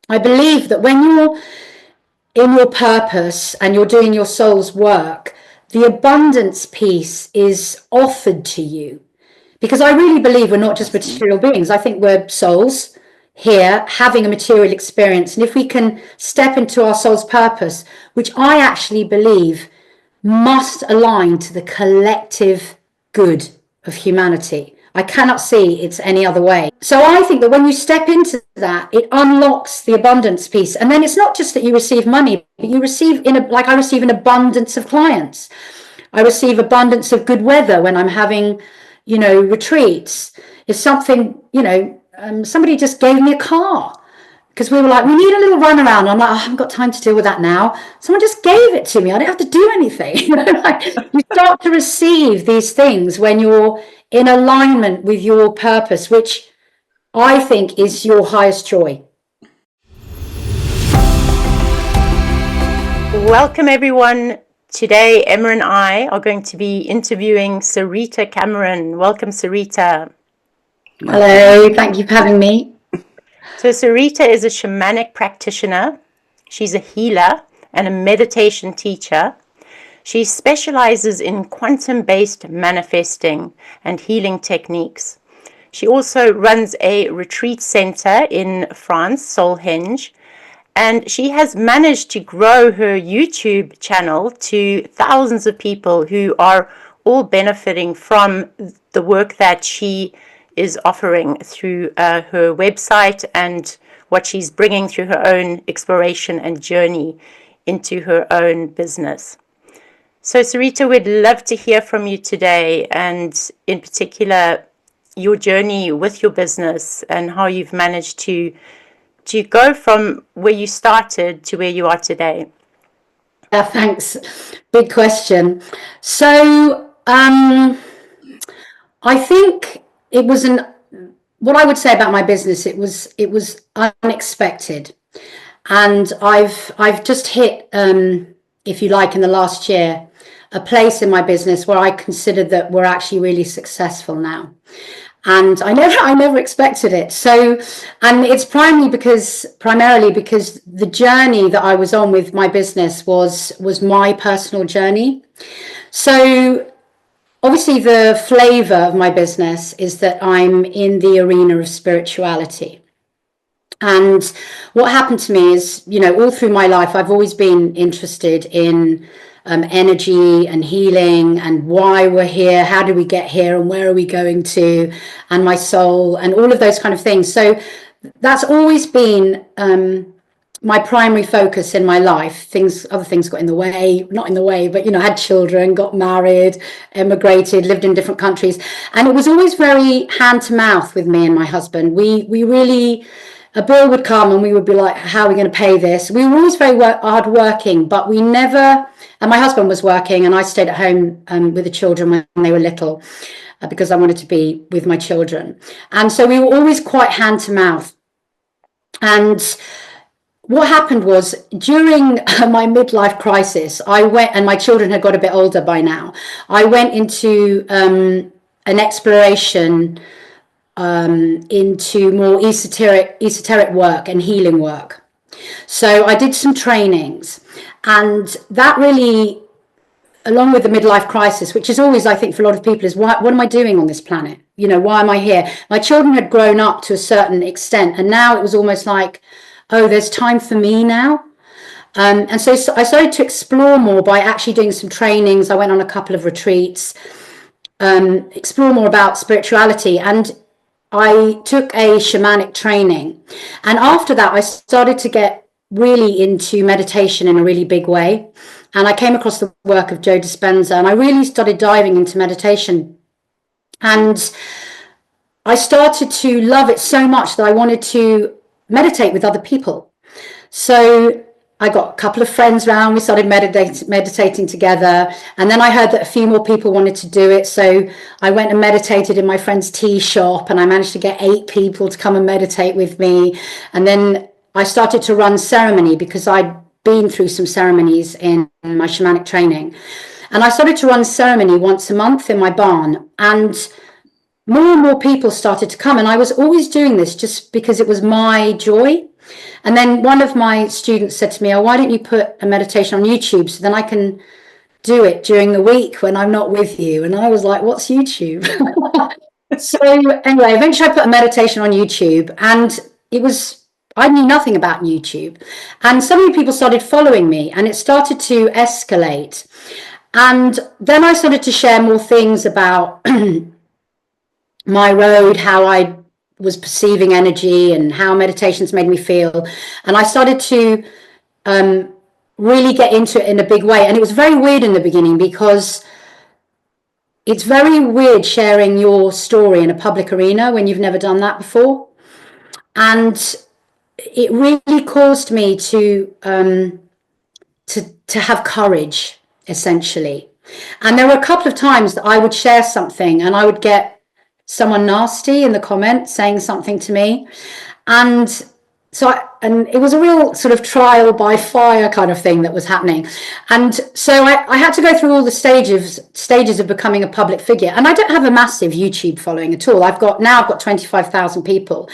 I believe that when you're in your purpose and you're doing your soul's work, the abundance piece is offered to you. Because I really believe we're not just material beings. I think we're souls here having a material experience. And if we can step into our soul's purpose, which I actually believe must align to the collective good of humanity. I cannot see it's any other way. So I think that when you step into that, it unlocks the abundance piece. And then it's not just that you receive money, but you receive, like I receive an abundance of clients. I receive abundance of good weather when I'm having, retreats. If something, somebody just gave me a car because we were like, we need a little run around. I'm like, I haven't got time to deal with that now. Someone just gave it to me. I don't have to do anything. You start to receive these things when you're in alignment with your purpose, which I think is your highest joy. Welcome, everyone. Today, Emma and I are going to be interviewing Sarita Cameron. Welcome, Sarita. Hello, thank you for having me. So Sarita is a shamanic practitioner. She's a healer and a meditation teacher. She specializes in quantum-based manifesting and healing techniques. She also runs a retreat center in France, Solhenge, and she has managed to grow her YouTube channel to thousands of people who are all benefiting from the work that she is offering through her website and what she's bringing through her own exploration and journey into her own business. So Sarita, we'd love to hear from you today, and in particular, your journey with your business and how you've managed to go from where you started to where you are today. Thanks. Big question. So I think it was what I would say about my business, it was unexpected. And I've just hit, if you like, in the last year, a place in my business where I considered that we're actually really successful now. And I never expected it. So, and it's primarily because the journey that I was on with my business was my personal journey. So obviously the flavor of my business is that I'm in the arena of spirituality. And what happened to me is, all through my life, I've always been interested in energy and healing and why we're here, how do we get here, and where are we going to, and my soul, and all of those kind of things. So that's always been my primary focus in my life. Other things got in the way, not in the way, but had children, got married, emigrated, lived in different countries, and it was always very hand to mouth with me and my husband. We really, a bill would come and we would be like, how are we going to pay this? We were always very hard working, but we never, and my husband was working and I stayed at home with the children when they were little because I wanted to be with my children. And so we were always quite hand to mouth. And what happened was during my midlife crisis, I went, and my children had got a bit older by now, I went into an exploration into more esoteric work and healing work. So I did some trainings, and that really, along with the midlife crisis, which is always, I think, for a lot of people, is what am I doing on this planet? Why am I here? My children had grown up to a certain extent, and now it was almost like, oh, there's time for me now. And so I started to explore more by actually doing some trainings. I went on a couple of retreats, explore more about spirituality, and I took a shamanic training. And after that, I started to get really into meditation in a really big way. And I came across the work of Joe Dispenza, and I really started diving into meditation. And I started to love it so much that I wanted to meditate with other people. So I got a couple of friends around, we started meditating together, and then I heard that a few more people wanted to do it, so I went and meditated in my friend's tea shop, and I managed to get 8 people to come and meditate with me. And then I started to run ceremony because I'd been through some ceremonies in my shamanic training, and I started to run ceremony once a month in my barn, and more people started to come. And I was always doing this just because it was my joy. And then one of my students said to me, oh, why don't you put a meditation on YouTube so then I can do it during the week when I'm not with you? And I was like, what's YouTube? So anyway, eventually I put a meditation on YouTube, and I knew nothing about YouTube. And so many people started following me, and it started to escalate. And then I started to share more things about my road, how I was perceiving energy and how meditations made me feel. And I started to really get into it in a big way. And it was very weird in the beginning, because it's very weird sharing your story in a public arena when you've never done that before. And it really caused me to have courage, essentially. And there were a couple of times that I would share something and I would get someone nasty in the comments saying something to me. And and it was a real sort of trial by fire kind of thing that was happening. And so I had to go through all the stages of becoming a public figure. And I don't have a massive YouTube following at all. I've got 25,000 people,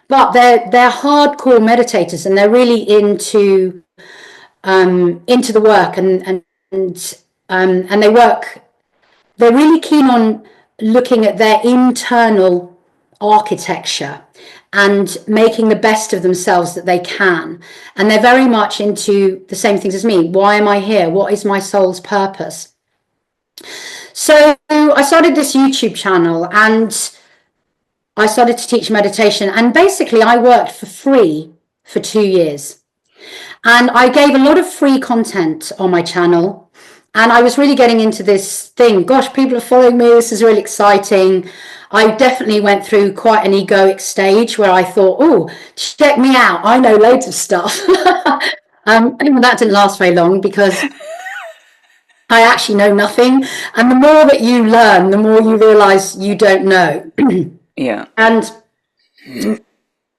but they're hardcore meditators, and they're really into the work, and they work. They're really keen on looking at their internal architecture and making the best of themselves that they can. And they're very much into the same things as me. Why am I here? What is my soul's purpose? So I started this YouTube channel, and I started to teach meditation. And basically I worked for free for 2 years. And I gave a lot of free content on my channel. And I was really getting into this thing. Gosh, people are following me. This is really exciting. I definitely went through quite an egoic stage where I thought, oh, check me out. I know loads of stuff. That didn't last very long, because I actually know nothing. And the more that you learn, the more you realize you don't know. Yeah. And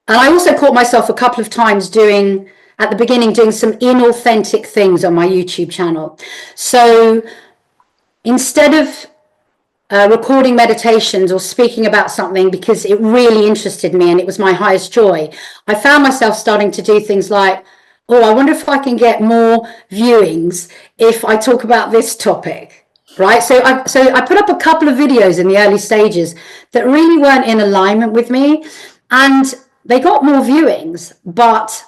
I also caught myself a couple of times at the beginning doing some inauthentic things on my YouTube channel. So instead of recording meditations or speaking about something because it really interested me and it was my highest joy, I found myself starting to do things like, oh, I wonder if I can get more viewings if I talk about this topic, right? So I put up a couple of videos in the early stages that really weren't in alignment with me, and they got more viewings, but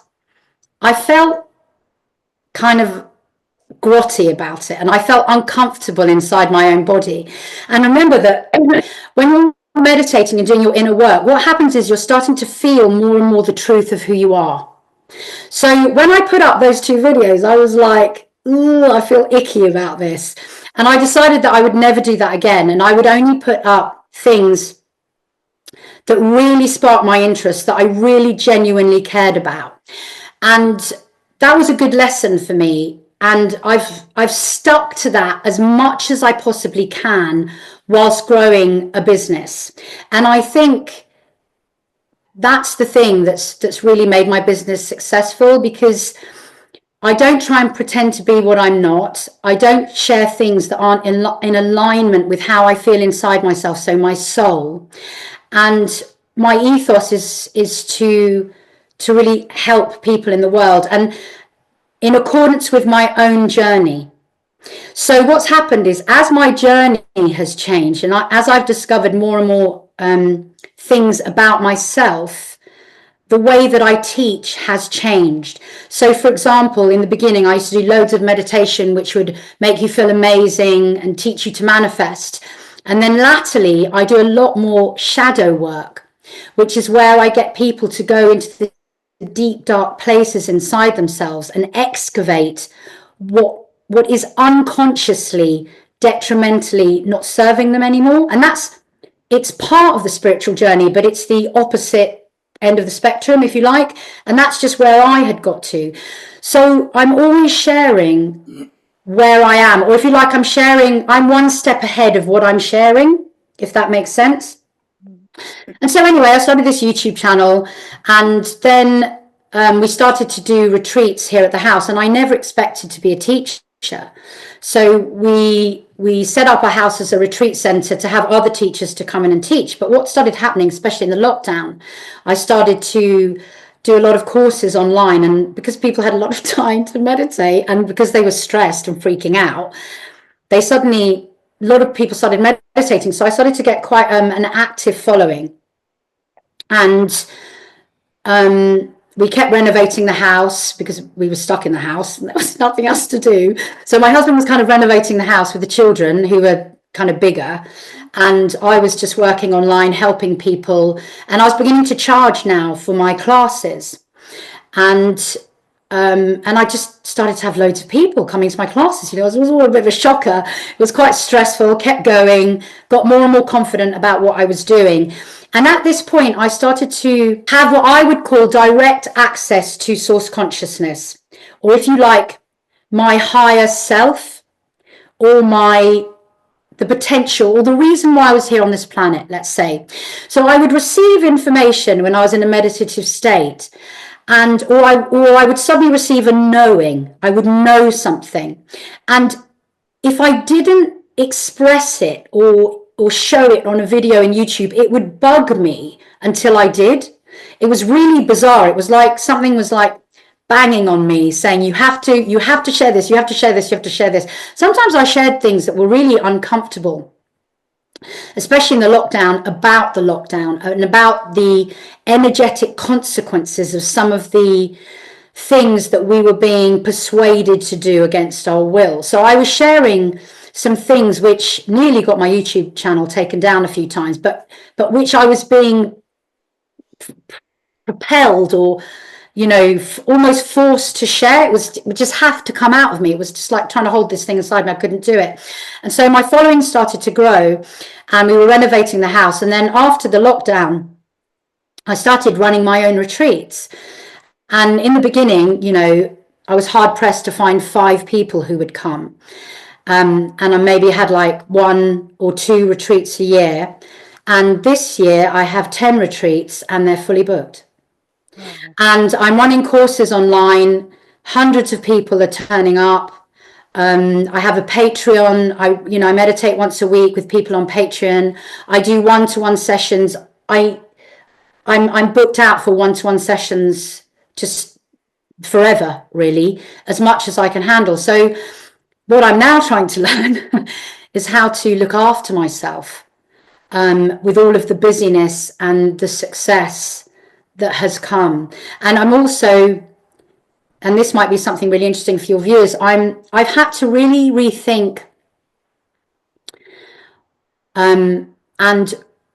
I felt kind of grotty about it, and I felt uncomfortable inside my own body. And remember that when you're meditating and doing your inner work, what happens is you're starting to feel more and more the truth of who you are. So when I put up those 2 videos, I was like, ooh, I feel icky about this. And I decided that I would never do that again, and I would only put up things that really sparked my interest, that I really genuinely cared about. And that was a good lesson for me. And I've stuck to that as much as I possibly can whilst growing a business. And I think that's the thing that's really made my business successful, because I don't try and pretend to be what I'm not. I don't share things that aren't in alignment with how I feel inside myself, so my soul. And my ethos is to really help people in the world, and in accordance with my own journey. So what's happened is, as my journey has changed, and as I've discovered more and more things about myself, the way that I teach has changed. So for example, in the beginning, I used to do loads of meditation, which would make you feel amazing and teach you to manifest. And then latterly, I do a lot more shadow work, which is where I get people to go into the deep, dark places inside themselves and excavate what is unconsciously, detrimentally not serving them anymore. And it's part of the spiritual journey, but it's the opposite end of the spectrum, if you like. And that's just where I had got to. So I'm always sharing where I am, or if you like, I'm one step ahead of what I'm sharing, if that makes sense. And so anyway, I started this YouTube channel, and then we started to do retreats here at the house, and I never expected to be a teacher. So we set up our house as a retreat center to have other teachers to come in and teach. But what started happening, especially in the lockdown, I started to do a lot of courses online, and because people had a lot of time to meditate, and because they were stressed and freaking out, they suddenly, a lot of people started meditating. So I started to get quite an active following, and we kept renovating the house because we were stuck in the house and there was nothing else to do. So my husband was kind of renovating the house with the children, who were kind of bigger, and I was just working online, helping people. And I was beginning to charge now for my classes, and I just started to have loads of people coming to my classes. You know, it was all a bit of a shocker. It was quite stressful, kept going, got more and more confident about what I was doing. And at this point, I started to have what I would call direct access to source consciousness, or if you like, my higher self, or the potential, or the reason why I was here on this planet, let's say. So I would receive information when I was in a meditative state, and or I would suddenly receive a knowing. I would know something, and if I didn't express it or show it on a video in YouTube, it would bug me until I did. It was really bizarre. It was like something was like banging on me, saying you have to share this, you have to share this, you have to share this. Sometimes I shared things that were really uncomfortable, especially in the lockdown, and about the energetic consequences of some of the things that we were being persuaded to do against our will. So I was sharing some things which nearly got my YouTube channel taken down a few times, but which I was being propelled, or almost forced to share. It would just have to come out of me. It was just like trying to hold this thing inside me. I couldn't do it. And so my following started to grow, and we were renovating the house. And then after the lockdown, I started running my own retreats. And in the beginning, I was hard pressed to find 5 people who would come. And I maybe had like 1 or 2 retreats a year. And this year I have 10 retreats and they're fully booked. And I'm running courses online. Hundreds of people are turning up. I have a Patreon. I meditate once a week with people on Patreon. I do one-to-one sessions. I'm booked out for one-to-one sessions just forever, really, as much as I can handle. So what I'm now trying to learn is how to look after myself with all of the busyness and the success that has come. And I'm also, and this might be something really interesting for your viewers, I've had to really rethink and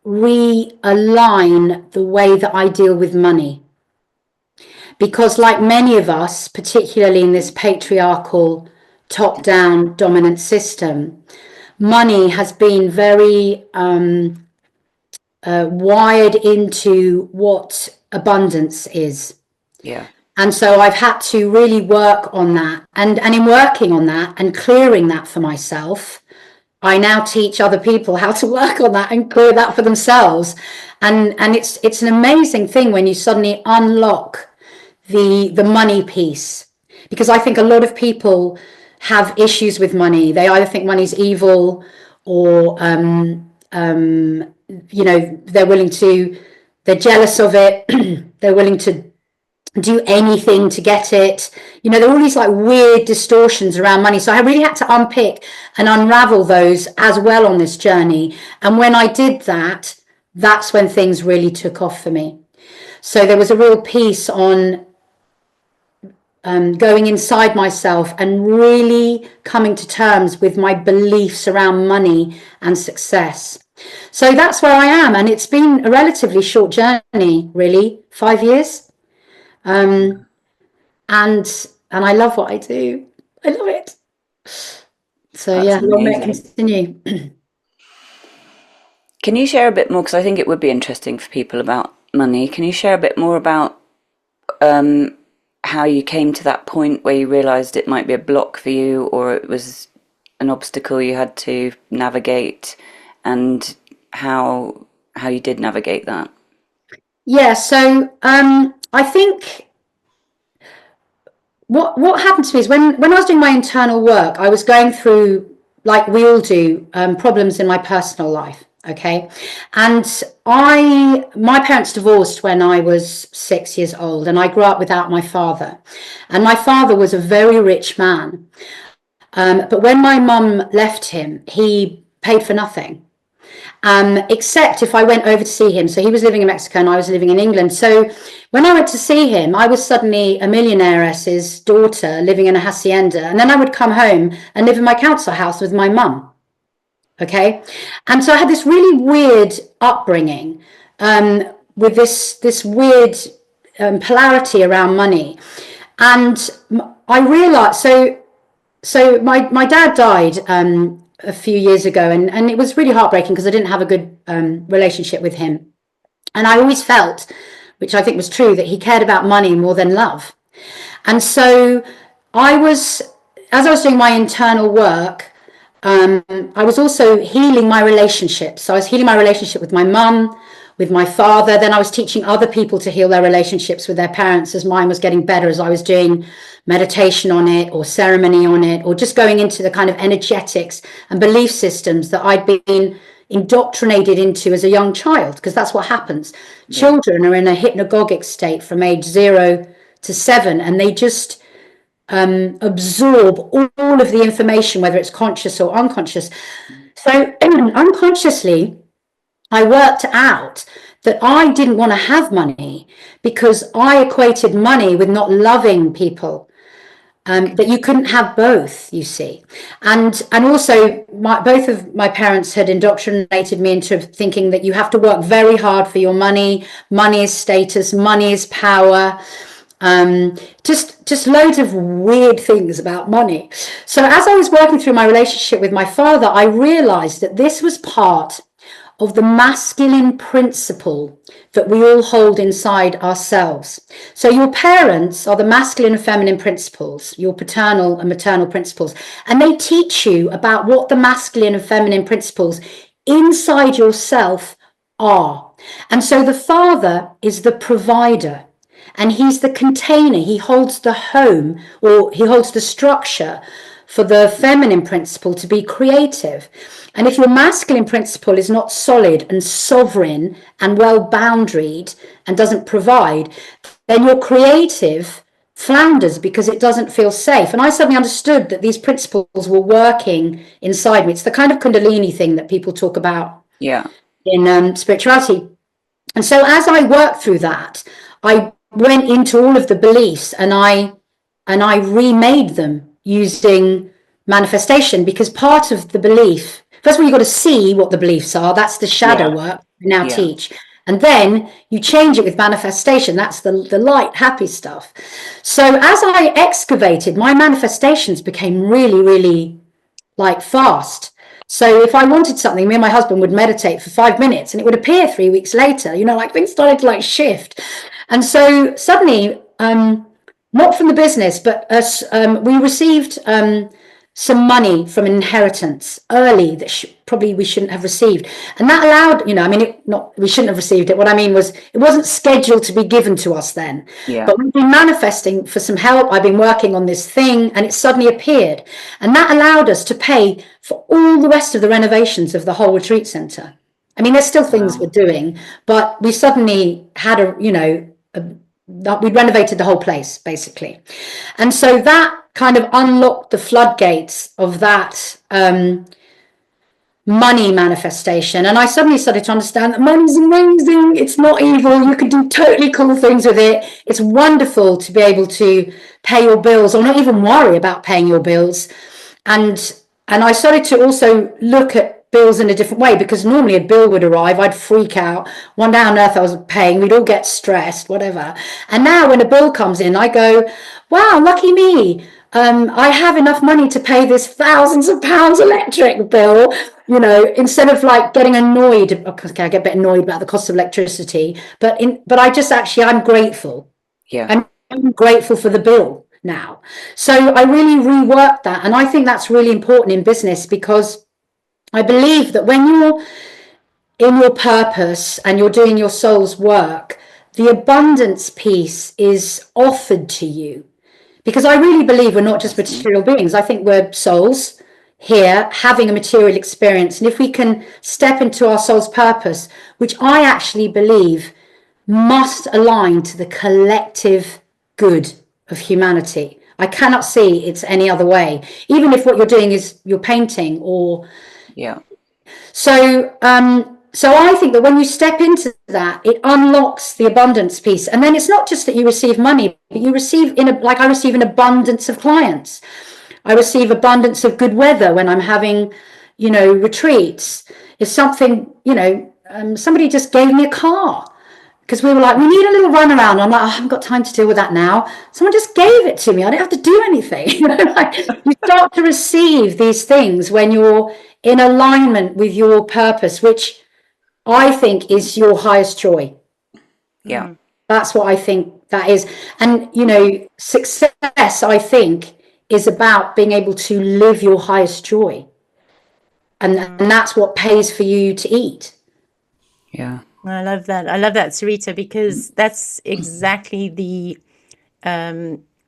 realign the way that I deal with money. Because like many of us, particularly in this patriarchal, top-down dominant system, money has been very wired into what abundance is. Yeah. And so I've had to really work on that. And in working on that and clearing that for myself, I now teach other people how to work on that and clear that for themselves. And it's an amazing thing when you suddenly unlock the money piece, because I think a lot of people have issues with money. They either think money's evil, or they're jealous of it. They're willing to do anything to get it. There are all these like weird distortions around money. So I really had to unpick and unravel those as well on this journey. And when I did that, that's when things really took off for me. So there was a real piece on going inside myself and really coming to terms with my beliefs around money and success. So that's where I am, and it's been a relatively short journey, really, 5 years. And I love what I do. I love it. So That's long may it amazing. continue. Can you share a bit more, because I think it would be interesting for people, about money? Can you share a bit more about how you came to that point where you realised it might be a block for you, or it was an obstacle you had to navigate, and how you did navigate that? Yeah, so I think what happened to me is when I was doing my internal work, I was going through, like we all do, problems in my personal life. Okay. And my parents divorced when I was 6 years old, and I grew up without my father. And my father was a very rich man. But when my mum left him, he paid for nothing. Except if I went over to see him. So he was living in Mexico and I was living in England. So when I went to see him, I was suddenly a millionaire's daughter living in a hacienda. And then I would come home and live in my council house with my mum. Okay. And so I had this really weird upbringing with this weird polarity around money. And I realized, so my dad died a few years ago, and it was really heartbreaking because I didn't have a good relationship with him. And I always felt, which I think was true, that he cared about money more than love. And so as I was doing my internal work, I was also healing my relationships. So I was healing my relationship with my mum, with my father. Then I was teaching other people to heal their relationships with their parents as mine was getting better, as I was doing meditation on it or ceremony on it, or just going into the kind of energetics and belief systems that I'd been indoctrinated into as a young child, because that's what happens. Yeah. Children are in a hypnagogic state from age 0 to 7, and they just absorb all of the information, whether it's conscious or unconscious. So unconsciously, I worked out that I didn't want to have money because I equated money with not loving people. That you couldn't have both, you see. And also both of my parents had indoctrinated me into thinking that you have to work very hard for your money. Money is status, money is power. Just loads of weird things about money. So as I was working through my relationship with my father, I realized that this was part of the masculine principle that we all hold inside ourselves. So your parents are the masculine and feminine principles, your paternal and maternal principles, and they teach you about what the masculine and feminine principles inside yourself are. And so the father is the provider, and he's the container. He holds the home, or he holds the structure for the feminine principle to be creative. And if your masculine principle is not solid and sovereign and well boundaried and doesn't provide, then your creative flounders because it doesn't feel safe. And I suddenly understood that these principles were working inside me. It's the kind of Kundalini thing that people talk about in spirituality. And so as I worked through that, I went into all of the beliefs and I remade them using manifestation, because part of the belief, first of all, you've got to see what the beliefs are. That's the shadow work we now teach. And then you change it with manifestation. That's the light, happy stuff. So as I excavated, my manifestations became really, really like fast. So if I wanted something, me and my husband would meditate for 5 minutes and it would appear 3 weeks later, like things started to like shift. And so suddenly, not from the business, but we received some money from an inheritance early that probably we shouldn't have received. And that allowed, we shouldn't have received it. What I mean was it wasn't scheduled to be given to us then. Yeah. But we've been manifesting for some help. I've been working on this thing and it suddenly appeared. And that allowed us to pay for all the rest of the renovations of the whole retreat center. I mean, there's still things we're doing, but we suddenly had we renovated the whole place, basically. And so that kind of unlocked the floodgates of that money manifestation. And I suddenly started to understand that money's amazing. It's not evil. You can do totally cool things with it. It's wonderful to be able to pay your bills or not even worry about paying your bills. And I started to also look at bills in a different way, because normally a bill would arrive, I'd freak out, wonder how on earth I was paying, we'd all get stressed, whatever. And now when a bill comes in, I go, wow, lucky me. I have enough money to pay this thousands of pounds electric bill, instead of like getting annoyed. Okay, I get a bit annoyed about the cost of electricity, but I'm grateful. Yeah. I'm grateful for the bill now. So I really reworked that. And I think that's really important in business, because I believe that when you're in your purpose and you're doing your soul's work, the abundance piece is offered to you. Because I really believe we're not just material beings. I think we're souls. here having a material experience, and if we can step into our soul's purpose, which I actually believe must align to the collective good of humanity. I cannot see it's any other way, even if what you're doing is you're painting or so I think that when you step into that, it unlocks the abundance piece. And then it's not just that you receive money, but you receive like I receive an abundance of clients. I receive abundance of good weather when I'm having, retreats. It's something, somebody just gave me a car because we were like, we need a little run around. I'm like, I haven't got time to deal with that now. Someone just gave it to me. I don't have to do anything. Like, you start to receive these things when you're in alignment with your purpose, which I think is your highest joy. Yeah. That's what I think that is. And, success, I think, is about being able to live your highest joy. And that's what pays for you to eat. Yeah. I love that. I love that, Sarita, because that's exactly the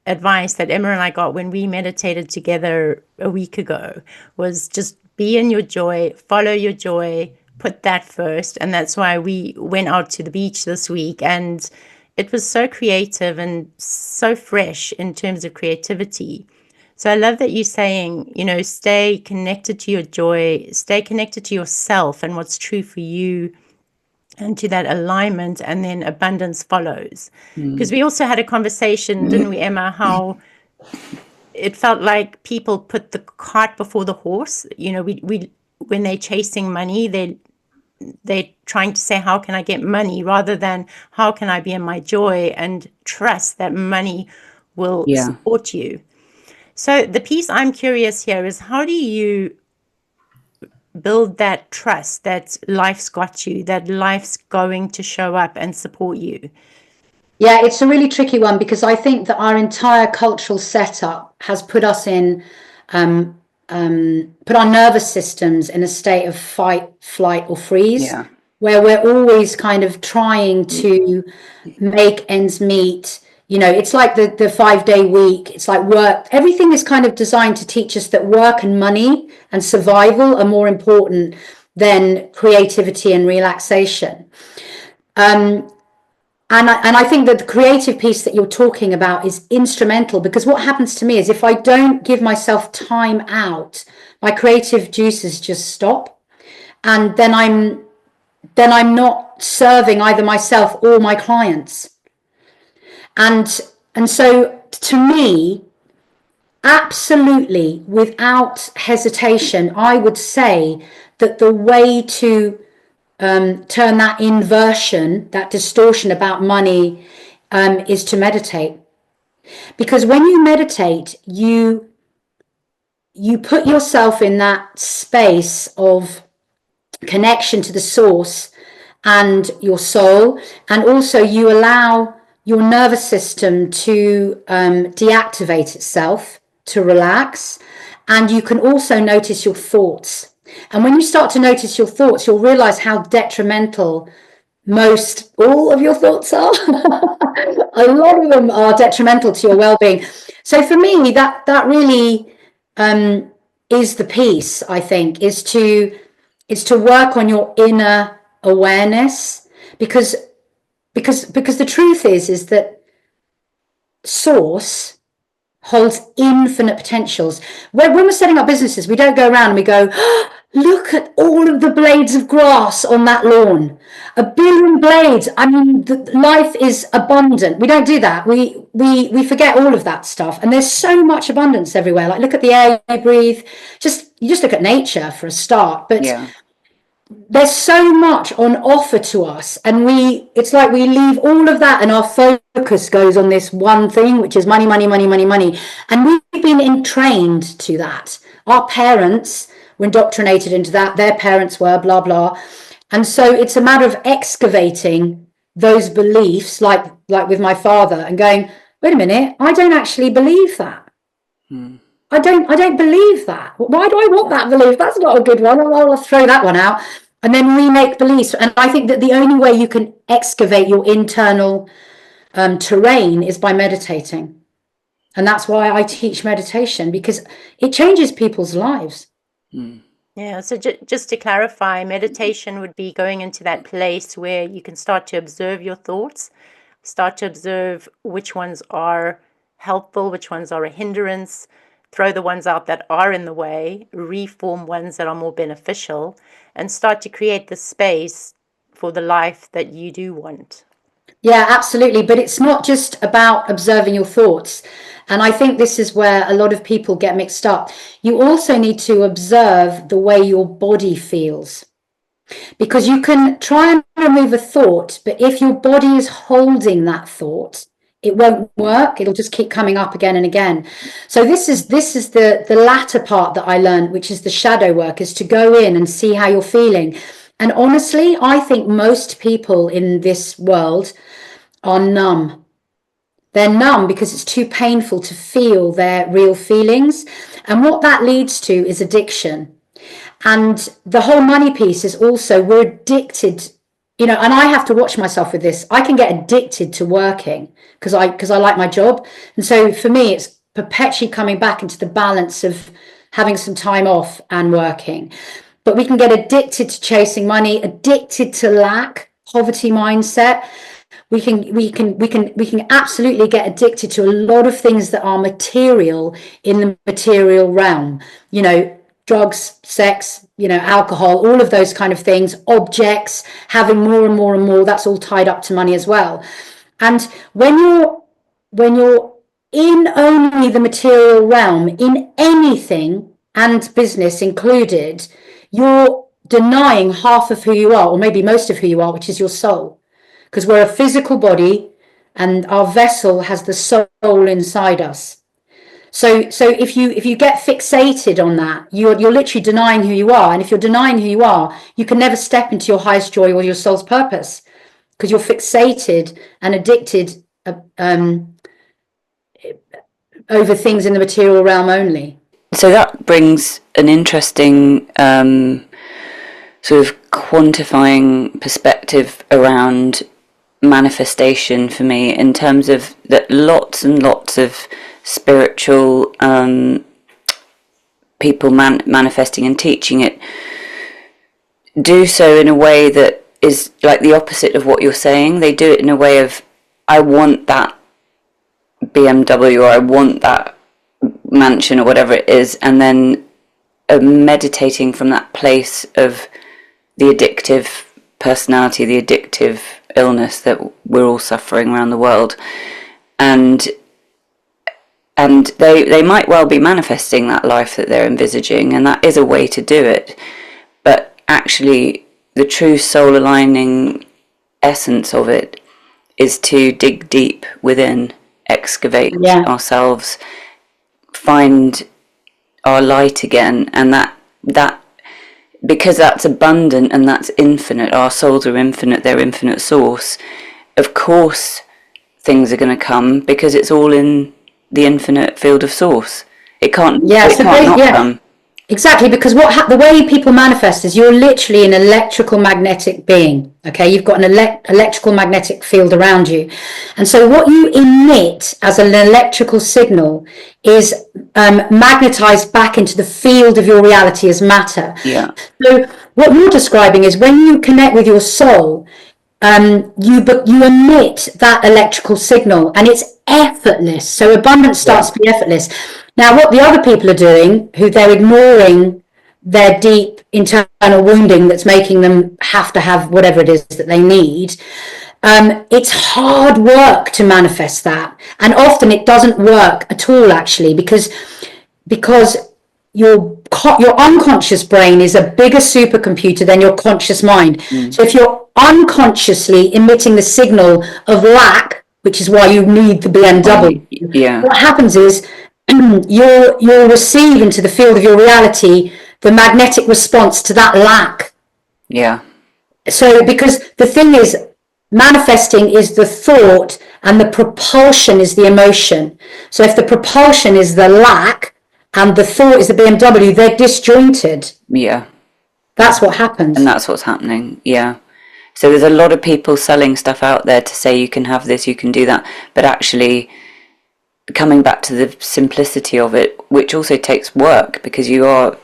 advice that Emma and I got when we meditated together a week ago, was just be in your joy, follow your joy, put that first. And that's why we went out to the beach this week, and it was so creative and so fresh in terms of creativity. So I love that you're saying, stay connected to your joy, stay connected to yourself and what's true for you, and to that alignment, and then abundance follows. Because we also had a conversation, didn't we, Emma, how it felt like people put the cart before the horse. We when they're chasing money, they're trying to say, how can I get money, rather than how can I be in my joy and trust that money will support you. So the piece I'm curious here is, how do you build that trust that life's got you, that life's going to show up and support you? Yeah, it's a really tricky one, because I think that our entire cultural setup has put us in, put our nervous systems in a state of fight, flight, or freeze, where we're always kind of trying to make ends meet. It's like the 5-day week. It's like work. Everything is kind of designed to teach us that work and money and survival are more important than creativity and relaxation. And I think that the creative piece that you're talking about is instrumental, because what happens to me is, if I don't give myself time out, my creative juices just stop, and then I'm not serving either myself or my clients. And so, to me, absolutely, without hesitation, I would say that the way to turn that inversion, that distortion about money, is to meditate. Because when you meditate, you put yourself in that space of connection to the source and your soul, and also you allow your nervous system to deactivate itself, to relax, and you can also notice your thoughts. And when you start to notice your thoughts, you'll realize how detrimental all of your thoughts are. A lot of them are detrimental to your well-being. So for me, that really is the piece, I think, is to work on your inner awareness, because the truth is that source holds infinite potentials. When we're setting up businesses, we don't go around and we go, oh, look at all of the blades of grass on that lawn, 1 billion blades. I mean, life is abundant. We don't do that. We forget all of that stuff. And there's so much abundance everywhere. Like, look at the air you breathe. You just look at nature for a start. But there's so much on offer to us, and it's like we leave all of that and our focus goes on this one thing, which is money, money, money, money, money. And we've been entrained to that. Our parents were indoctrinated into that. Their parents were, blah, blah. And so it's a matter of excavating those beliefs, like with my father, and going, wait a minute, I don't actually believe that. I don't believe that. Why do I want that belief? That's not a good one. I'll throw that one out. And then remake beliefs. And I think that the only way you can excavate your internal terrain is by meditating. And that's why I teach meditation, because it changes people's lives. Yeah, so just to clarify, meditation would be going into that place where you can start to observe your thoughts, start to observe which ones are helpful, which ones are a hindrance, throw the ones out that are in the way, reform ones that are more beneficial, and start to create the space for the life that you do want. Yeah, absolutely. But it's not just about observing your thoughts. And I think this is where a lot of people get mixed up. You also need to observe the way your body feels. Because you can try and remove a thought, but if your body is holding that thought, it won't work. It'll just keep coming up again and again. So this is the latter part that I learned, which is the shadow work, is to go in and see how you're feeling. And honestly, I think most people in this world are numb. They're numb because it's too painful to feel their real feelings. And what that leads to is addiction. And the whole money piece is also, we're addicted, and I have to watch myself with this. I can get addicted to working because I like my job. And so for me, it's perpetually coming back into the balance of having some time off and working. But we can get addicted to chasing money, addicted to lack, poverty mindset. We can absolutely get addicted to a lot of things that are material in the material realm, drugs, sex, alcohol, all of those kind of things, objects, having more and more and more, that's all tied up to money as well. And when you're in only the material realm, in anything, and business included, you're denying half of who you are, or maybe most of who you are, which is your soul. Because we're a physical body and our vessel has the soul inside us. So if you get fixated on that, you're literally denying who you are. And if you're denying who you are, you can never step into your highest joy or your soul's purpose, because you're fixated and addicted over things in the material realm only. So that brings an interesting sort of quantifying perspective around manifestation for me, in terms of that lots and lots of spiritual people manifesting and teaching it do so in a way that is like the opposite of what you're saying. They do it in a way of, I want that BMW, or I want that mansion, or whatever it is, and then meditating from that place of the addictive personality, the addictive illness that we're all suffering around the world. And they might well be manifesting that life that they're envisaging, and that is a way to do it. But actually, the true soul aligning essence of it is to dig deep within, excavate ourselves, find our light again, and that because that's abundant and that's infinite. Our souls are infinite; they're infinite source. Of course, things are going to come because it's all in the infinite field of source. It can't. It can't not come. Exactly, because the way people manifest is you're literally an electrical magnetic being. Okay, you've got an electrical magnetic field around you, and so what you emit as an electrical signal is magnetized back into the field of your reality as matter. Yeah. So what you're describing is when you connect with your soul, you emit that electrical signal, and it's effortless. So abundance starts to be effortless. Now, what the other people are doing, who they're ignoring their deep internal wounding that's making them have to have whatever it is that they need, it's hard work to manifest that. And often it doesn't work at all, actually, because your unconscious brain is a bigger supercomputer than your conscious mind. So if you're unconsciously emitting the signal of lack, which is why you need the BMW, what happens is you'll receive into the field of your reality the magnetic response to that lack. So because the thing is, manifesting is the thought and the propulsion is the emotion. So if the propulsion is the lack and the thought is the BMW, they're disjointed. That's what happens. And that's what's happening. So there's a lot of people selling stuff out there to say you can have this, you can do that, but actually coming back to the simplicity of it, which also takes work, because you are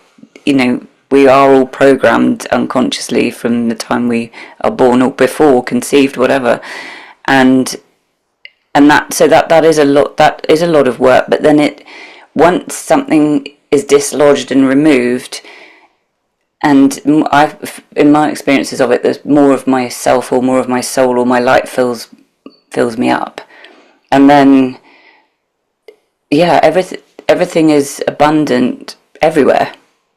we are all programmed unconsciously from the time we are born or before, conceived, whatever, and that is a lot of work. But then once something is dislodged and removed, and in my experiences of it, there's more of myself or more of my soul or my light fills me up, and then everything is abundant everywhere.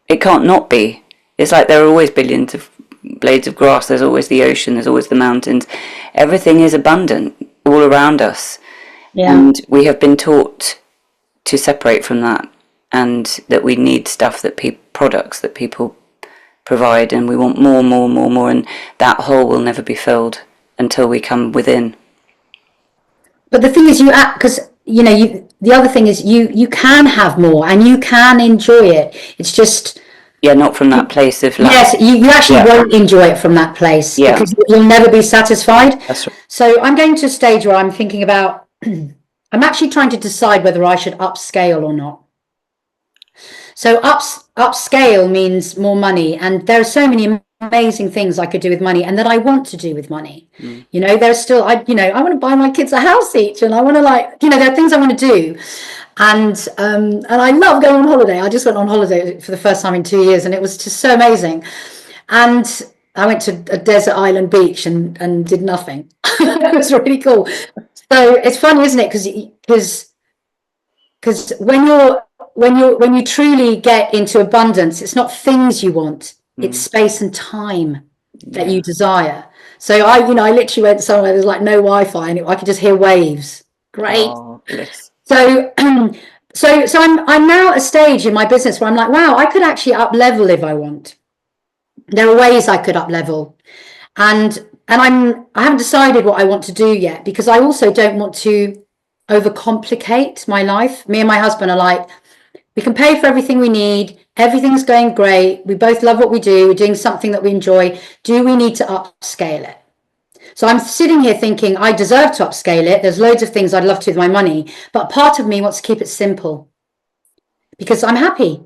It can't not be. It's like there are always billions of blades of grass, there's always the ocean, there's always the mountains. Everything is abundant all around us. Yeah. And we have been taught to separate from that, and that we need stuff products that people provide, and we want more, and that hole will never be filled until we come within. But the thing is, the other thing is you can have more and you can enjoy it. It's just not from that place of lack. Yes, you actually won't enjoy it from that place, because you'll never be satisfied. That's right. So I'm going to a stage where I'm thinking about I'm actually trying to decide whether I should upscale or not. So upscale means more money, and there are so many amazing things I could do with money and that I want to do with money. There's still I want to buy my kids a house each, and I want to there are things I want to do, and I love going on holiday. I just went on holiday for the first time in 2 years, and it was just so amazing. And I went to a desert island beach and did nothing. It was really cool. So it's funny, isn't it? Because when you truly get into abundance, it's not things you want, it's space and time that you desire. So I literally went somewhere there's like no Wi-Fi, and I could just hear waves. Great. Oh, yes. So I'm now at a stage in my business where I'm like, wow, I could actually up level if I want. There are ways I could up level, and I haven't decided what I want to do yet, because I also don't want to overcomplicate my life. Me and my husband are like, we can pay for everything we need. Everything's going great. We both love what we do. We're doing something that we enjoy. Do we need to upscale it? So I'm sitting here thinking I deserve to upscale it. There's loads of things I'd love to with my money, but part of me wants to keep it simple because I'm happy.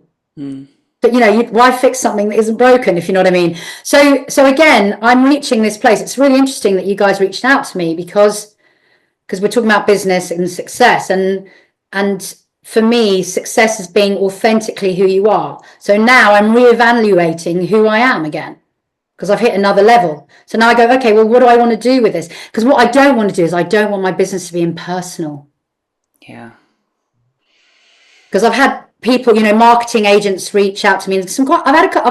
But why fix something that isn't broken, if you know what I mean? So again, I'm reaching this place. It's really interesting that you guys reached out to me because we're talking about business and success, and for me, success is being authentically who you are. So now I'm reevaluating who I am again, because I've hit another level. So now I go, okay, well, what do I want to do with this? Because what I don't want to do is I don't want my business to be impersonal. Yeah. Because I've had people, marketing agents reach out to me. I've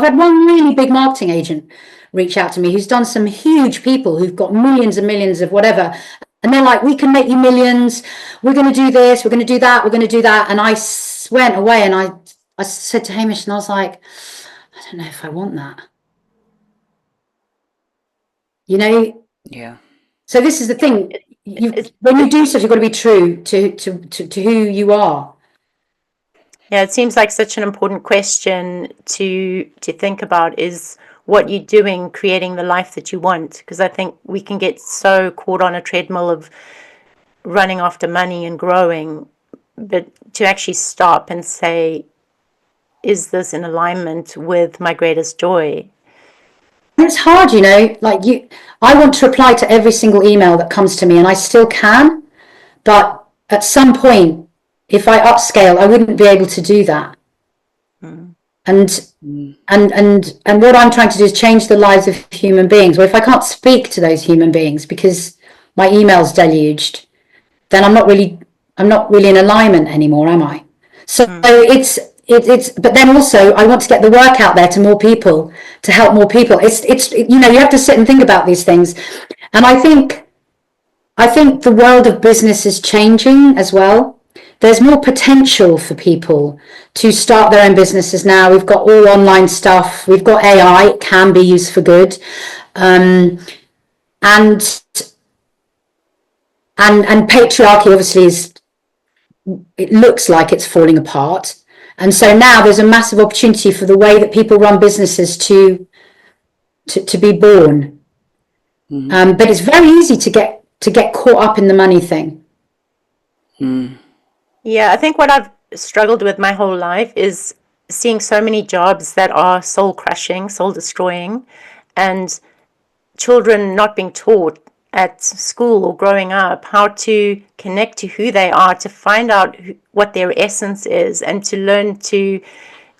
had one really big marketing agent reach out to me who's done some huge people who've got millions and millions of whatever. And they're like, we can make you millions. We're going to do this. We're going to do that. We're going to do that. And I went away and I said to Hamish, and I was like, I don't know if I want that. Yeah. So this is the thing. When you do stuff, you've got to be true to who you are. Yeah, it seems like such an important question to think about is what you're doing, creating the life that you want. Because I think we can get so caught on a treadmill of running after money and growing, but to actually stop and say, is this in alignment with my greatest joy? It's hard, I want to reply to every single email that comes to me, and I still can, but at some point, if I upscale, I wouldn't be able to do that. And what I'm trying to do is change the lives of human beings. Well, if I can't speak to those human beings because my email's deluged, then I'm not really in alignment anymore, am I? So it's but then also I want to get the work out there to more people, to help more people. It's you have to sit and think about these things. And I think the world of business is changing as well. There's more potential for people to start their own businesses now. We've got all online stuff. We've got AI. It can be used for good. And patriarchy obviously it looks like it's falling apart. And so now there's a massive opportunity for the way that people run businesses to be born. But it's very easy to get caught up in the money thing. Yeah, I think what I've struggled with my whole life is seeing so many jobs that are soul crushing, soul destroying, and children not being taught at school or growing up how to connect to who they are, to find out what their essence is, and to learn to,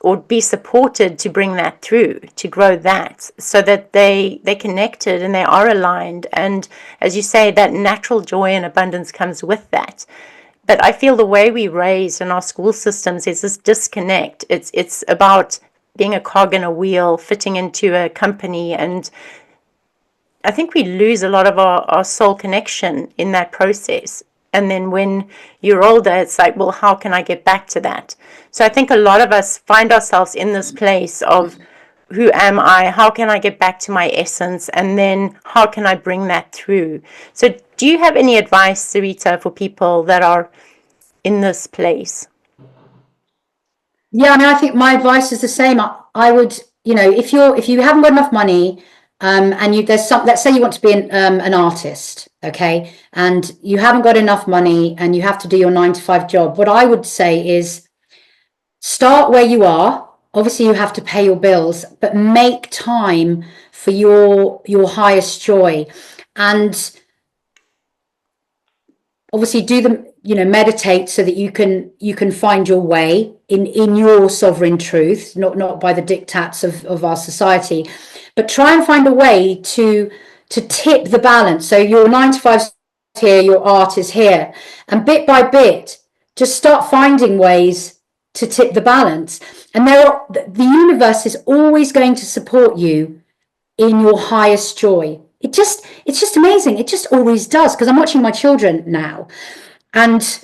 or be supported to bring that through, to grow that, so that they're connected and they are aligned. And as you say, that natural joy and abundance comes with that. But I feel the way we raise in our school systems is this disconnect. It's about being a cog in a wheel, fitting into a company, and I think we lose a lot of our soul connection in that process. And then when you're older, it's like, well, how can I get back to that? So I think a lot of us find ourselves in this place of, who am I? How can I get back to my essence? And then how can I bring that through? So do you have any advice, Sarita, for people that are in this place? Yeah, I mean, I think my advice is the same. I would, if you haven't got enough money, and let's say you want to be an artist, okay, and you haven't got enough money and you have to do your 9 to 5 job. What I would say is start where you are. Obviously, you have to pay your bills, but make time for your highest joy, and obviously meditate so that you can find your way in your sovereign truth, not by the diktats of our society, but try and find a way to tip the balance. So your 9 to 5 is here, your art is here, and bit by bit just start finding ways to tip the balance. And the universe is always going to support you in your highest joy. It's just amazing. It just always does, because I'm watching my children now, and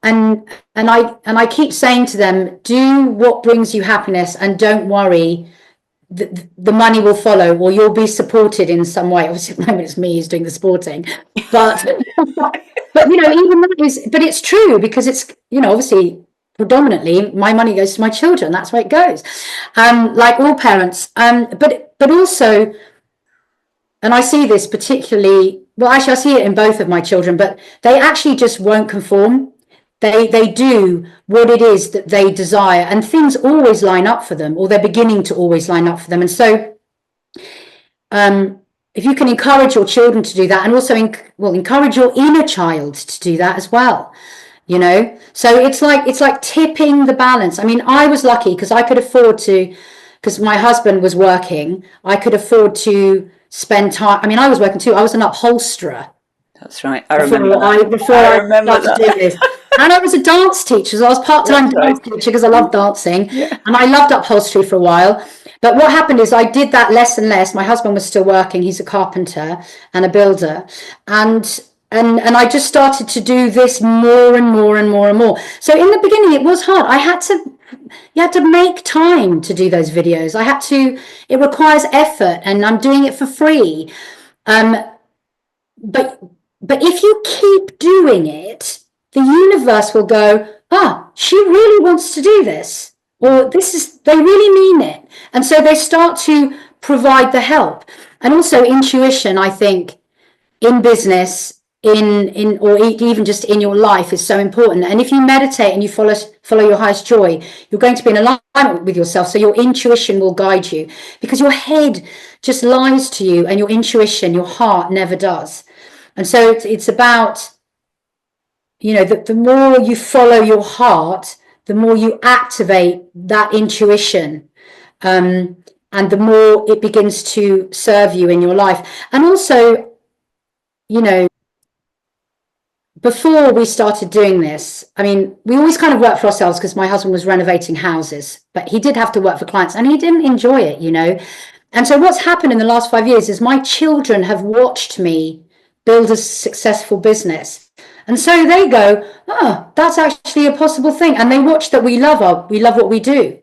I keep saying to them, do what brings you happiness and don't worry, the money will follow, or you'll be supported in some way. Obviously at the moment it's me who's doing the supporting, but even that is, but it's true, because it's, obviously predominantly my money goes to my children. That's where it goes, like all parents, but also, and I see this particularly, well, actually I see it in both of my children, but they actually just won't conform. They do what it is that they desire, and things always line up for them, or they're beginning to always line up for them. And so if you can encourage your children to do that, and also encourage your inner child to do that as well, so it's like tipping the balance. I mean, I was lucky because I could afford to, because my husband was working, I could afford to spend time. I mean, I was working too. I was an upholsterer. That's right. I remember before I started doing this. And I was a dance teacher, so I was part-time dance teacher because I loved dancing, and I loved upholstery for a while. But what happened is I did that less and less. My husband was still working; he's a carpenter and a builder, and I just started to do this more and more and more and more. So in the beginning, it was hard. You had to make time to do those videos. It requires effort, and I'm doing it for free. But if you keep doing it, the universe will go, she really wants to do this, or they really mean it. And so they start to provide the help. And also intuition, I think, in business, or even just in your life, is so important. And if you meditate and you follow your highest joy, you're going to be in alignment with yourself. So your intuition will guide you, because your head just lies to you, and your intuition, your heart, never does. And so it's about, the more you follow your heart, the more you activate that intuition, and the more it begins to serve you in your life. And also, before we started doing this, I mean, we always kind of worked for ourselves, because my husband was renovating houses, but he did have to work for clients, and he didn't enjoy it, And so what's happened in the last 5 years is my children have watched me build a successful business. And so they go, that's actually a possible thing. And they watch that we love what we do.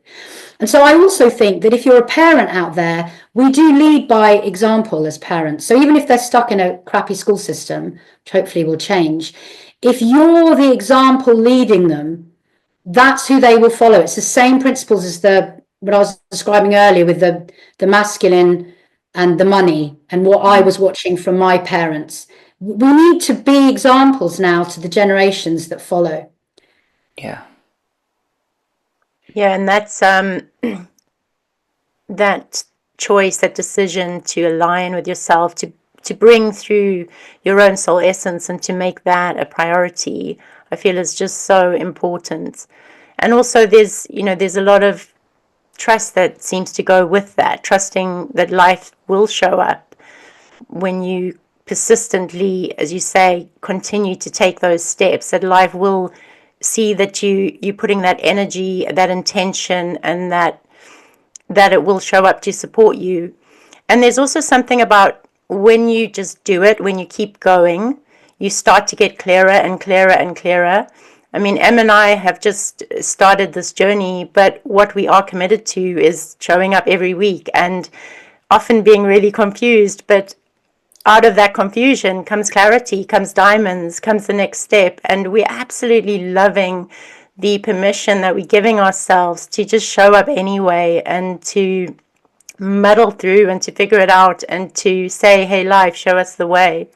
And so I also think that if you're a parent out there, we do lead by example as parents. So even if they're stuck in a crappy school system, which hopefully will change, if you're the example leading them, that's who they will follow. It's the same principles as what I was describing earlier with the masculine and the money, and what I was watching from my parents. We need to be examples now to the generations that follow. Yeah. Yeah, and that's that choice, that decision to align with yourself, to bring through your own soul essence and to make that a priority, I feel is just so important. And also there's a lot of trust that seems to go with that, trusting that life will show up when you persistently, as you say, continue to take those steps, that life will see that you're putting that energy, that intention, and that it will show up to support you. And there's also something about when you just do it, when you keep going, you start to get clearer and clearer and clearer. I mean, Em and I have just started this journey, but what we are committed to is showing up every week and often being really confused. But out of that confusion comes clarity, comes diamonds, comes the next step. And we're absolutely loving the permission that we're giving ourselves to just show up anyway and to muddle through and to figure it out and to say, hey, life, show us the way.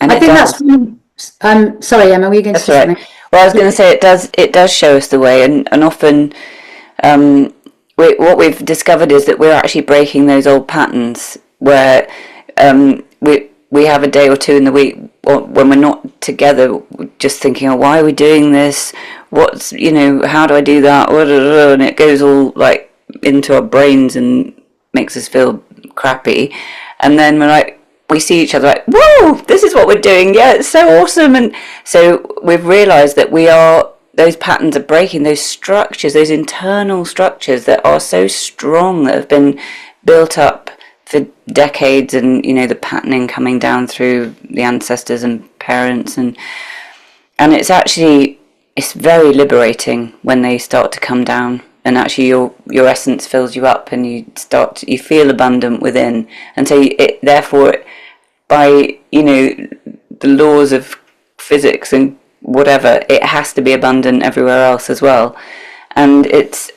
And I it think does. that's sorry, Emma, were you going to That's say right. something? Well, I was going to say it does show us the way, and often what we've discovered is that we're actually breaking those old patterns where we have a day or two in the week when we're not together, just thinking, oh, why are we doing this? What's, how do I do that? And it goes all like into our brains and makes us feel crappy. And then we're like, we see each other like, whoa, this is what we're doing. Yeah, it's so awesome. And so we've realized that those patterns are breaking, those structures, those internal structures that are so strong, that have been built up for decades, and the patterning coming down through the ancestors and parents, and it's very liberating when they start to come down, and actually your essence fills you up, and you feel abundant within, and so therefore by the laws of physics and whatever, it has to be abundant everywhere else as well. And it's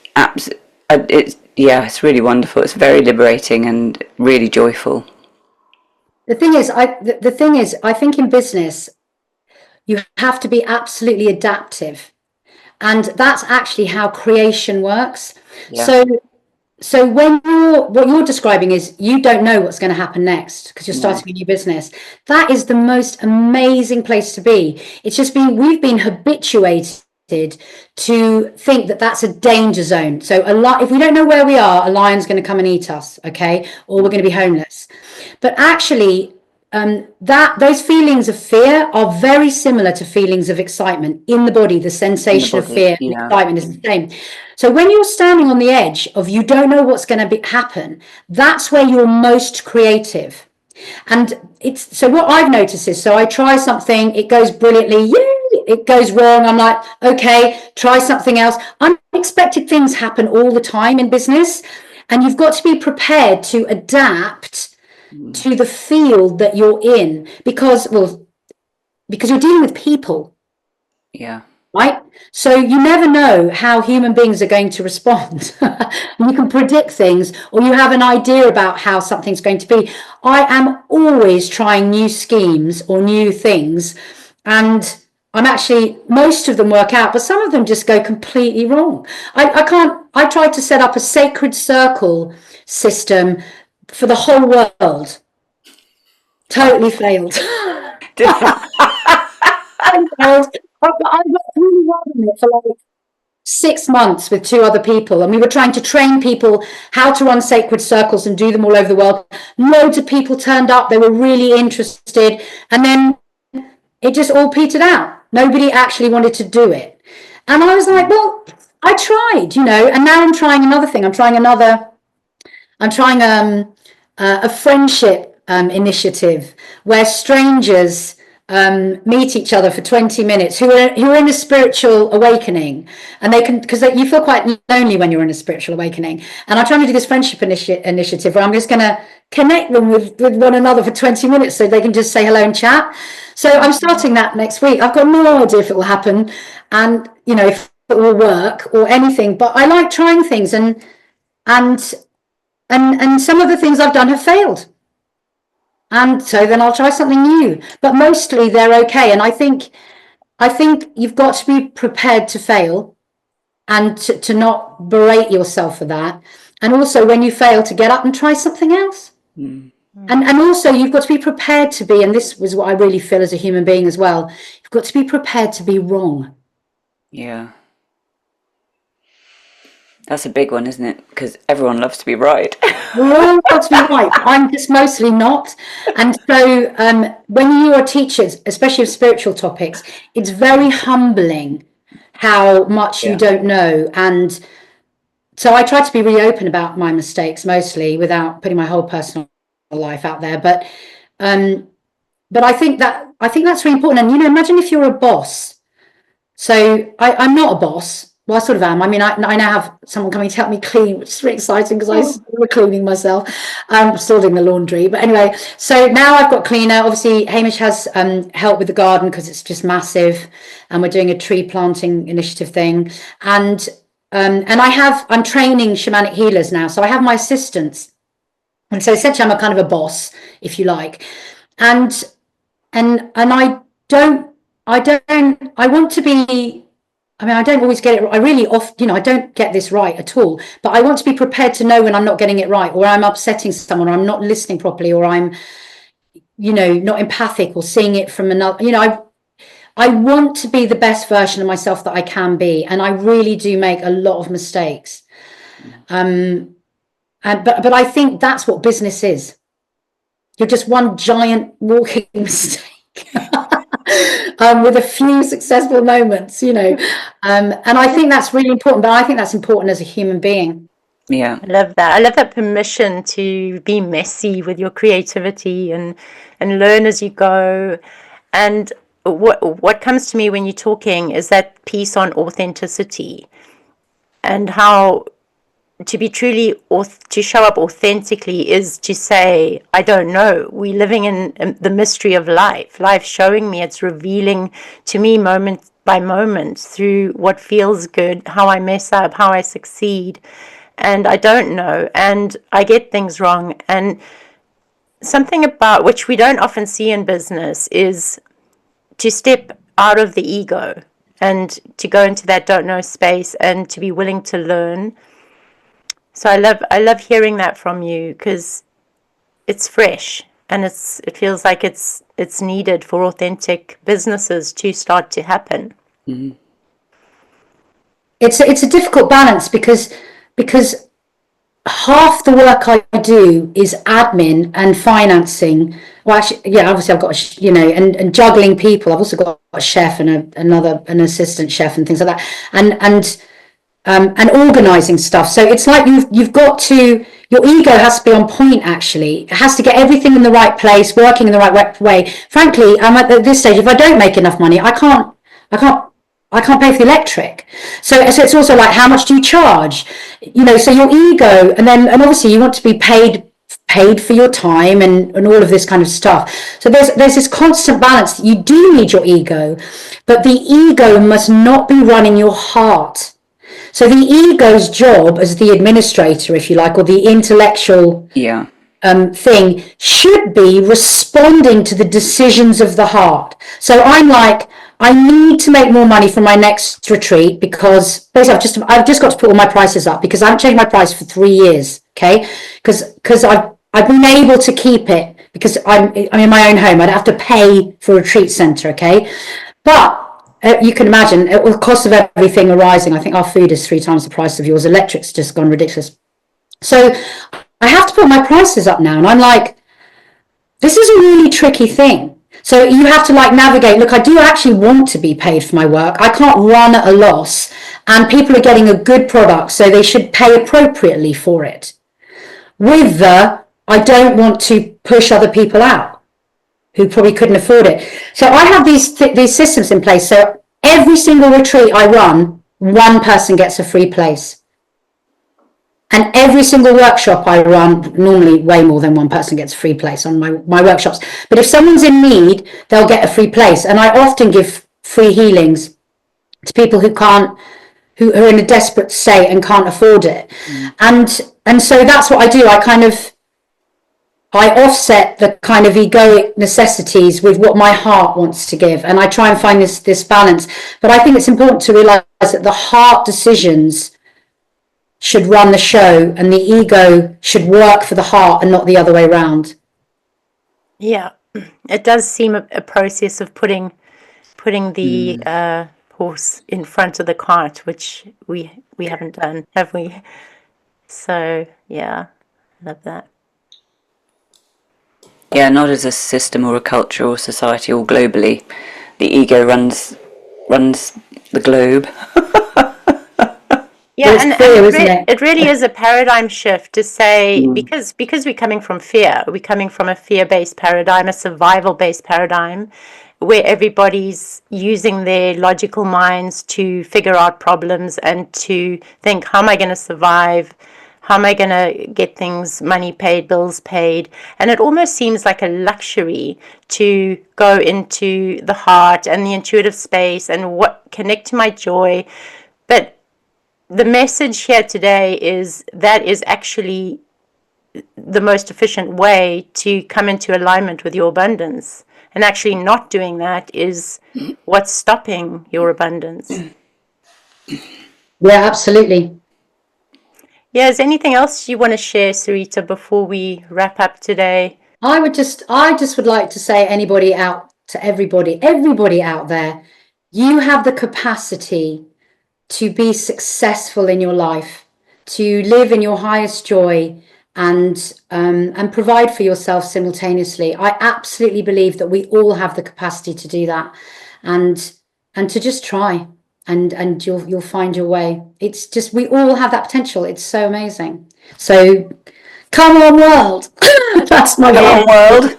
really wonderful. It's very liberating and really joyful. The thing is, I think in business, you have to be absolutely adaptive. And that's actually how creation works. Yeah. So what you're describing is you don't know what's going to happen next because you're starting a new business. That is the most amazing place to be. It's just we've been habituated to think that that's a danger zone. So if we don't know where we are, a lion's going to come and eat us, okay? Or we're going to be homeless. But actually, those feelings of fear are very similar to feelings of excitement in the body. The sensation of fear and excitement is the same. So when you're standing on the edge of you don't know what's going to happen, that's where you're most creative. And so what I've noticed is, so I try something, it goes brilliantly, yay, it goes wrong, I'm like, okay, try something else. Unexpected things happen all the time in business, and you've got to be prepared to adapt to the field that you're in, because you're dealing with people. Yeah. Right? So you never know how human beings are going to respond. You can predict things, or you have an idea about how something's going to be. I am always trying new schemes or new things, and most of them work out, but some of them just go completely wrong. I tried to set up a sacred circle system for the whole world. Totally failed. I worked really hard on it for like 6 months with 2 other people, and we were trying to train people how to run sacred circles and do them all over the world. Loads of people turned up, they were really interested, and then it just all petered out. Nobody actually wanted to do it. And I was like, well, I tried, and now I'm trying another thing. I'm trying a friendship initiative where strangers meet each other for 20 minutes who are in a spiritual awakening, and they can, because you feel quite lonely when you're in a spiritual awakening. And I'm trying to do this friendship initiative where I'm just going to connect them with one another for 20 minutes so they can just say hello and chat. So I'm starting that next week. I've got no idea if it will happen and if it will work or anything, but I like trying things, and some of the things I've done have failed. And so then I'll try something new, but mostly they're okay. And I think you've got to be prepared to fail, and to not berate yourself for that. And also when you fail, to get up and try something else. And also you've got to be prepared to be, and this was what I really feel as a human being as well, you've got to be prepared to be wrong. Yeah. That's a big one, isn't it? Because everyone loves to be right. We all got to be right. I'm just mostly not. And so when you are teachers, especially of spiritual topics, it's very humbling how much you don't know. And so I try to be really open about my mistakes, mostly, without putting my whole personal life out there. But I think that's really important. And imagine if you're a boss. So I'm not a boss. Well, I sort of am. I mean, I now have someone coming to help me clean, which is really exciting because I was cleaning myself. I'm still doing the laundry. But anyway, so now I've got cleaner. Obviously, Hamish has help with the garden because it's just massive. And we're doing a tree planting initiative thing. And I'm training shamanic healers now. So I have my assistants. And so essentially I'm a kind of a boss, if you like. And I want to be, I don't always get it. I really often, I don't get this right at all, but I want to be prepared to know when I'm not getting it right, or I'm upsetting someone, or I'm not listening properly, or I'm, not empathic, or seeing it from another, I want to be the best version of myself that I can be. And I really do make a lot of mistakes. But I think that's what business is. You're just one giant walking mistake. With a few successful moments, and I think that's really important, but I think that's important as a human being. Yeah. I love that permission to be messy with your creativity and learn as you go. And what comes to me when you're talking is that piece on authenticity, and how to be truly, to show up authentically is to say, I don't know. We're living in the mystery of life. Life showing me, it's revealing to me moment by moment through what feels good, how I mess up, how I succeed. And I don't know. And I get things wrong. And something about which we don't often see in business is to step out of the ego and to go into that don't know space and to be willing to learn. So I love hearing that from you, because it's fresh and it feels like it's needed for authentic businesses to start to happen. Mm-hmm. It's a difficult balance because half the work I do is admin and financing. Well, actually, yeah, obviously I've got and juggling people. I've also got a chef and an assistant chef and things like that, and organizing stuff. So it's like you've got to, your ego has to be on point. Actually, it has to get everything in the right place, working in the right way. Frankly, I'm at this stage, if I don't make enough money, I can't pay for the electric. So it's also like, how much do you charge? So your ego, and obviously you want to be paid for your time and all of this kind of stuff. So there's this constant balance. You do need your ego, but the ego must not be running your heart. So the ego's job as the administrator, if you like, or the intellectual thing, should be responding to the decisions of the heart. So I'm like, I need to make more money for my next retreat, because basically I've just got to put all my prices up, because I haven't changed my price for 3 years. Okay, because I've been able to keep it because I'm in my own home. I don't have to pay for a retreat center. Okay, but you can imagine, the cost of everything are rising. I think our food is 3 times the price of yours. Electric's just gone ridiculous. So I have to put my prices up now. And I'm like, this is a really tricky thing. So you have to navigate. Look, I do actually want to be paid for my work. I can't run at a loss. And people are getting a good product, so they should pay appropriately for it. With I don't want to push other people out who probably couldn't afford it. So I have these systems in place. So every single retreat I run, one person gets a free place. And every single workshop I run, normally way more than one person gets a free place on my workshops. But if someone's in need, they'll get a free place. And I often give free healings to people who are in a desperate state and can't afford it. And so that's what I do. I offset the kind of egoic necessities with what my heart wants to give, and I try and find this balance. But I think it's important to realize that the heart decisions should run the show, and the ego should work for the heart and not the other way around. Yeah, it does seem a process of putting the horse in front of the cart, which we haven't done, have we? So yeah, love that. Yeah, not as a system or a culture or society or globally. The ego runs the globe. Yeah, It's clear, isn't it? it really is a paradigm shift to say, because we're coming from fear, we're coming from a fear-based paradigm, a survival-based paradigm, where everybody's using their logical minds to figure out problems and to think, how am I going to survive? How am I going to get things, money paid, bills paid? And it almost seems like a luxury to go into the heart and the intuitive space and connect to my joy. But the message here today is that is actually the most efficient way to come into alignment with your abundance. And actually not doing that is what's stopping your abundance. Yeah, absolutely. Yeah, is anything else you want to share, Sarita, before we wrap up today? I just would like to say, everybody out there, you have the capacity to be successful in your life, to live in your highest joy, and provide for yourself simultaneously. I absolutely believe that we all have the capacity to do that, and to just try, and you'll find your way. It's just, we all have that potential. It's so amazing. So come on, world. That's my Come on, world.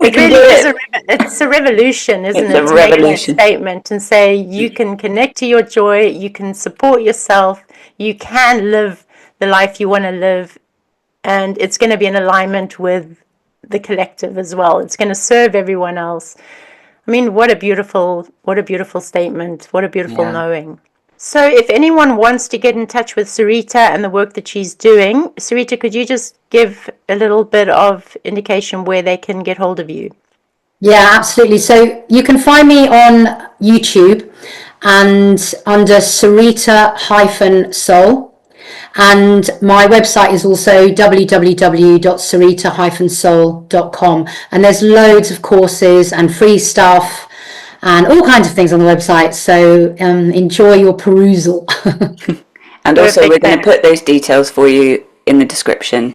We It can really do is it. it's a revolution, isn't It's it? a To make that revolution. statement and say you can connect to your joy, you can support yourself, you can live the life you want to live, and it's going to be in alignment with the collective as well. It's going to serve everyone else. I mean, what a beautiful statement. What a beautiful knowing. So if anyone wants to get in touch with Sarita and the work that she's doing, Sarita, could you just give a little bit of indication where they can get hold of you? Yeah, absolutely. So you can find me on YouTube and under Sarita-Sol. And my website is also www.sarita-sol.com. And there's loads of courses and free stuff and all kinds of things on the website. So enjoy your perusal. And also, Perfect. we're going to put those details for you in the description.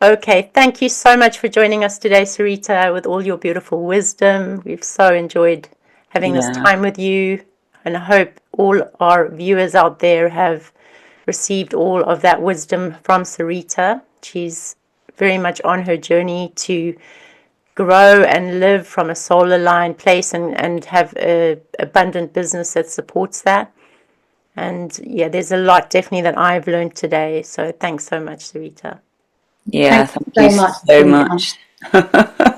Okay, thank you so much for joining us today, Sarita, with all your beautiful wisdom. We've so enjoyed having this time with you, and I hope all our viewers out there have received all of that wisdom from Sarita. She's very much on her journey to grow and live from a soul-aligned place and have an abundant business that supports that. And yeah, there's a lot definitely that I've learned today. So thanks so much, Sarita. Yeah, Thank thank you you so much. so much.